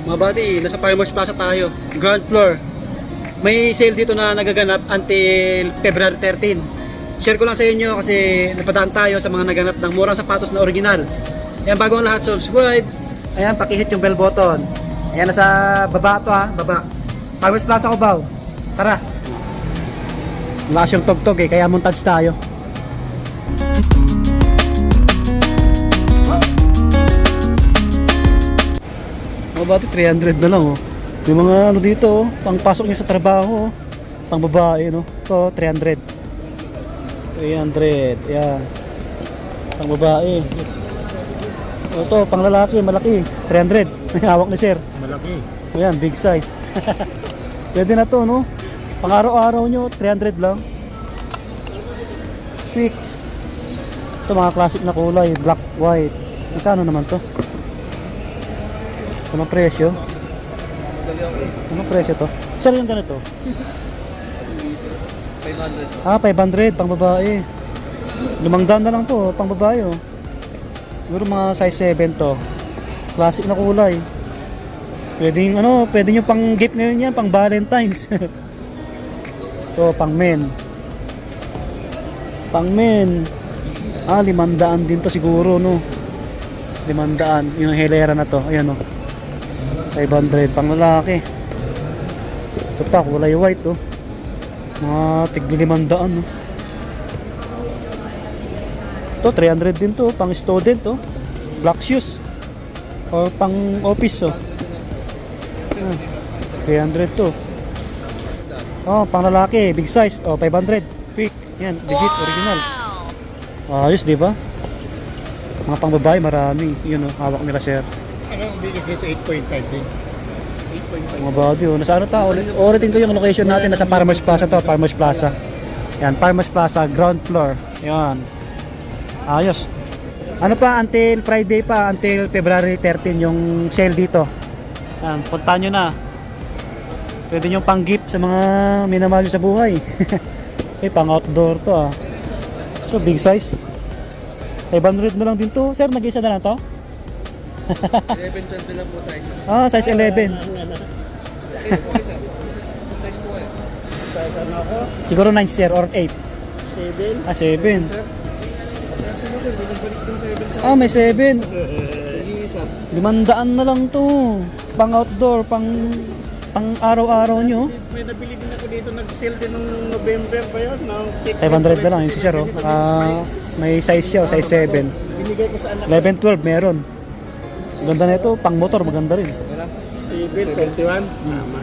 Mga buddy, nasa Farmers Plaza tayo, ground floor. May sale dito na nagaganap until February 13. Share ko lang sa inyo kasi napadaan tayo sa mga naganap ng murang sapatos na original. Ayan, bago ang lahat, subscribe. Ayan, pakihit yung bell button. Ayan, nasa baba to ha, baba. Farmers Plaza Cubao. Tara. Lakas yung tugtog kaya montage tayo. Mga bati, 300 na lang oh. May mga ano dito oh, pangpasok nyo sa trabaho oh. Pang babae no. Ito 300. 300. Yan. Pang babae. Ito pang lalaki, malaki. 300. Hawak ni sir. Malaki. Ayan, big size. Pwede na to no. Pang araw-araw nyo 300 lang. Quick. Ito mga classic na kulay, black, white. Magkano naman to? Anong presyo? Anong presyo to? Saan yung ganito? 500. Ah, 500 pang babae. 500 na lang to, pang babae oh. Siguro mga size 7 to. Classic na kulay. Pwedeng ano, pwede nyo pang gift ngayon yan, pang Valentine's. To, pang men. Pang men. Ah, 500 din to siguro no. 500 yung hilera na to. Ayan oh. 500 pang lalaki. Ito pa kulay white oh. Mga tigli 500 no. Ito 300 din to, pang student oh. Black shoes. Or pang office oh. 300 to. Oh, pang lalaki, big size. Oh, 500. Quick. Yan, legit, original. Ayos, di ba? Mga pang babae, marami. Yun oh, hawak nila sir. Ano ang biggest dito? 8.5 din. 8.5. Mga body oh. Nasa ano ta? Ulitin ko yung location natin. Nasa Farmers Plaza to. Farmers Plaza. Yan, Farmers Plaza, ground floor. Yan. Ayos. Ano pa, until Friday pa, until February 13 yung sale dito. Yan, puntahan nyo na. Pwede nyo pang gift sa mga minamahal sa buhay. Pang outdoor to ah. So big size. 500 na lang din to. Sir, nag-isa na lang to? 11, 12 na lang po sizes. Ah, size 11. Size po sir. Size po eh. Size ano ako? Siguro 9 sir or 8. 7. Ah, 7. Sir. Ah, may 7. Isa. 500 na lang to. Pang outdoor, pang araw-araw nyo. May nabili din ako dito, nag-sale din nung November ba yun? 500 na lang yung si sir oh. Ah, may size siya, size 7. Binigay ko sa anak. 11, 12 meron. Ganda na ito, pang motor maganda rin. 7, 21. Tama.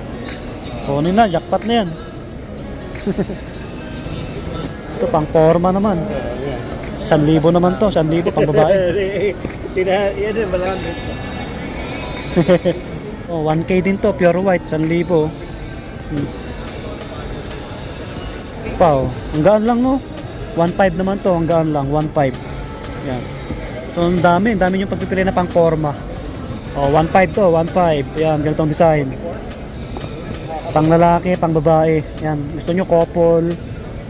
Kunin na, jackpot na yan. Ito pang forma naman. 1,000 naman to, 1,000 pang babae. Yan din, malaki. Oh, 1K din to, pure white, 1,000. Pa oh, ang gaan lang no. 1.5 naman to, ang gaan lang, 1.5. Yan. So, ang dami yung pagpipili na pang forma. Oh, 1.5 to, 1.5. Yan, ganitong design. Pang lalaki, pang babae. Yan, gusto nyo couple.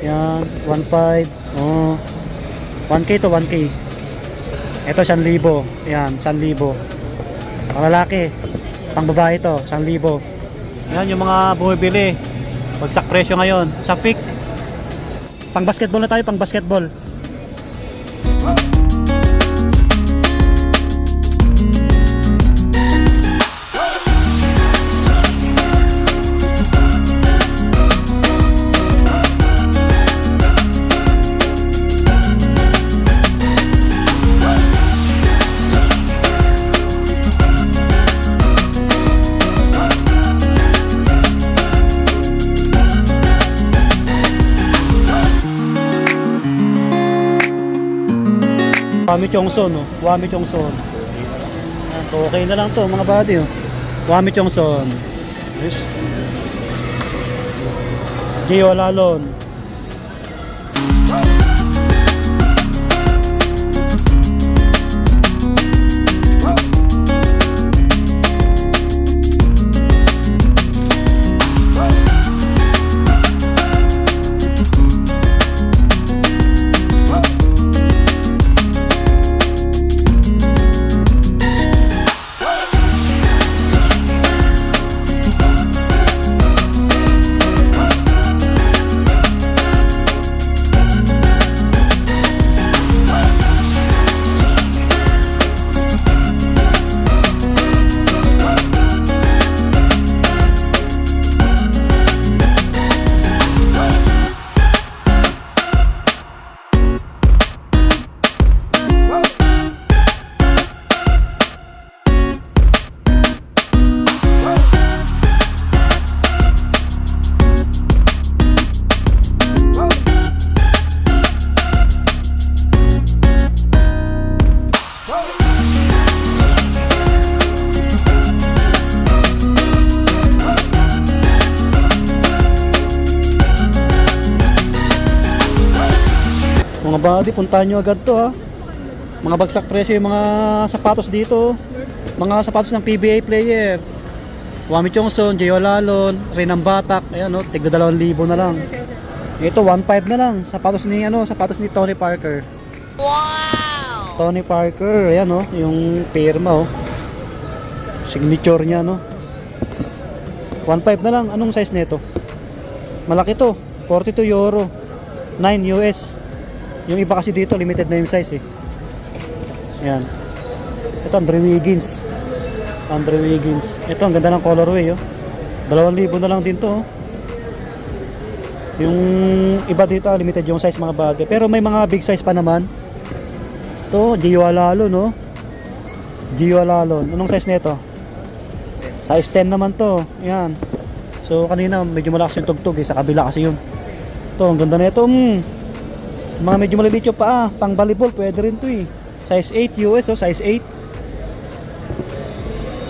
Yan, 1.5. Oh. 1K to 1K. Ito 1,000. Yan, 1,000. Pang lalaki, pang babae to, 1,000. Yan yung mga bumibili. Bagsak presyo ngayon. Sa pick. Pang basketball na tayo, pang basketball. Wami Chongson oh. Wami Chongson. Okay na lang to mga buddy oh. Wami Chongson. Yes. Gio Lalon. buddy, puntahan nyo agad to ha. Mga bagsak presyo yung mga sapatos dito. Mga sapatos ng PBA player. Wami Chongson, J.O. Lalon, Renan Batak. Ayan o, tigda 2,000 na lang. Ito 1.5 na lang. Sapatos ni Tony Parker. Wow! Tony Parker, ayan o, yung pirma o. Signature niya no. 1.5 na lang. Anong size nito? Malaki to, 42 euro. 9 US. Yung iba kasi dito limited na yung size eh. Ayan. Ito Andre Wiggins. Ito ang ganda ng colorway oh. 2,000 na lang din to oh. Yung iba dito limited yung size mga bagay. Pero may mga big size pa naman. Ito, Gio Alalo no. Gio Alalo. Anong size nito? Size 10 naman to. Ayan. So kanina medyo malakas yung tugtog eh. Sa kabila kasi yun. Ito, ang ganda na ito. Mga medyo maliliit yung paa. Pang volleyball, pwede rin to eh. Size 8 US oh, size 8.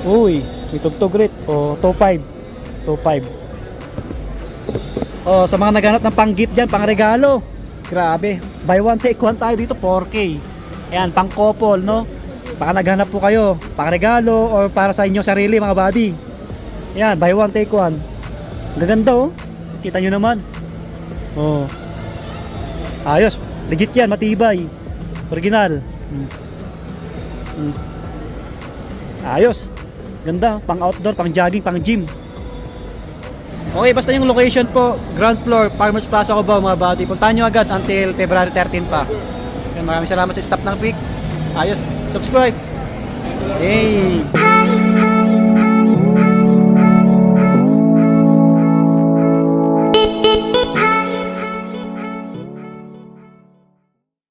Uy, may tugtog rin. Oh, 2.5. Oh, sa mga naghanap ng pang-gift dyan, pang-regalo. Grabe. Buy one, take one tayo dito, 4K. Ayan, pang-couple, no? Baka naghanap po kayo, pang-regalo or para sa inyo sarili, mga buddy. Ayan, buy one, take one. Gaganda, oh. Kita nyo naman. Oh. Ayos. Legit yan, matibay. Original. Ayos. Ganda, pang outdoor, pang jogging, pang gym. Okay, basta yung location po, ground floor, Farmers Plaza Cubao mga buddy. Puntahan nyo agad until February 13 pa. Maraming salamat sa staff ng Big. Ayos, subscribe. Hey!